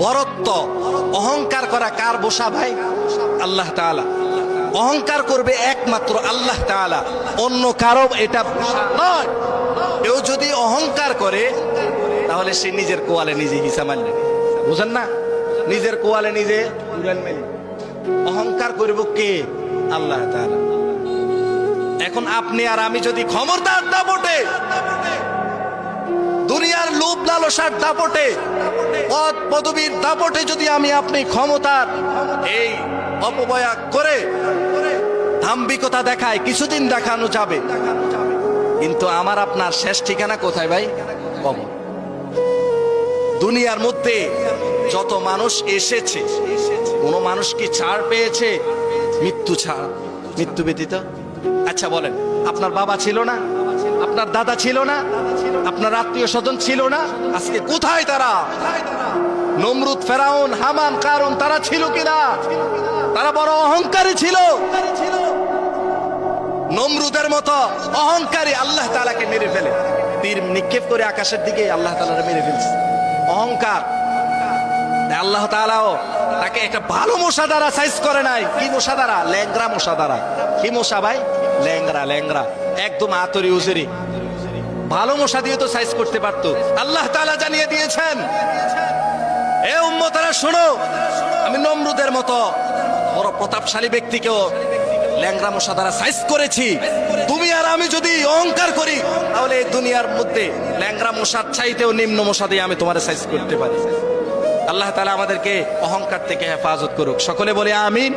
বরত্ব, অহংকার করা কার বসা ভাই? আল্লাহ তাআলা। অহংকার করবে একমাত্র আল্লাহ তাআলা, অন্য কারো এটা বসা নয়। কেউ যদি অহংকার করে তাহলে সে নিজের কোয়ালে নিজে হিসা মারলে, বুঝেন না? নিজের কোয়ালে নিজে উড়াল মেলে। অহংকার করব কে? আল্লাহ তাআলা। এখন আপনি আর আমি যদি ক্ষমতার দাপটে, দুনিয়ার লোভ লালসার দাপটে, পদ পদবীর দাপটে যদি আমি আপনি ক্ষমতার এই অপব্যয় করে দাম্ভিকতা দেখায়, কিছুদিন দেখানো যাবে, কিন্তু আমার আপনার শেষ ঠিকানা কোথায় ভাই? কবর। দুনিয়ার মধ্যে যত মানুষ এসেছে, কোন মানুষ কি ছাড় পেয়েছে? মৃত্যু ছাড়, মৃত্যু ব্যতীত। আচ্ছা বলেন, আপনার বাবা ছিল না? আপনার দাদা ছিল না? আপনার আত্মীয় স্বজন ছিল না? আজকে কোথায় তারা? নমরুদ, ফেরাউন, হামান, কারুন তারা ছিল কিনা? তারা বড় অহংকারী ছিল। নমরুদের মতো অহংকারী আল্লাহ তাআলাকে মেরে ফেলে, তীর নিক্ষেপ করে আকাশের দিকে আল্লাহ তাআলা মেরে ফেলছে। অহংকার। আল্লাহ তাআলাও তাকে একটা ভালো মশা দ্বারা সাইজ করে নাই। কি মশা দ্বারা? ল্যাংরা মশা দ্বারা। কি মশা ভাই? ল্যাংরা। ল্যাংরা একদম আতরি উজরি। ভালো মশা দিয়ে তো সাইজ করতে পারতো। আল্লাহ তাআলা জানিয়ে দিয়েছেন, এ উম্মতেরা শোনো, আমি নমরুদের মতো বড় প্রতাপশালী ব্যক্তিকেও ল্যাংরা মশা দ্বারা সাইজ করেছি। তুমি আর আমি যদি অহংকার করি তাহলে এই দুনিয়ার মধ্যে ল্যাংরা মশার চাইতেও নিম্ন মশা দিয়ে আমি তোমার সাইজ করতে পারি। আল্লাহ তাআলা আমাদেরকে অহংকার থেকে হেফাজত করুক। সকলে বলে আমিন।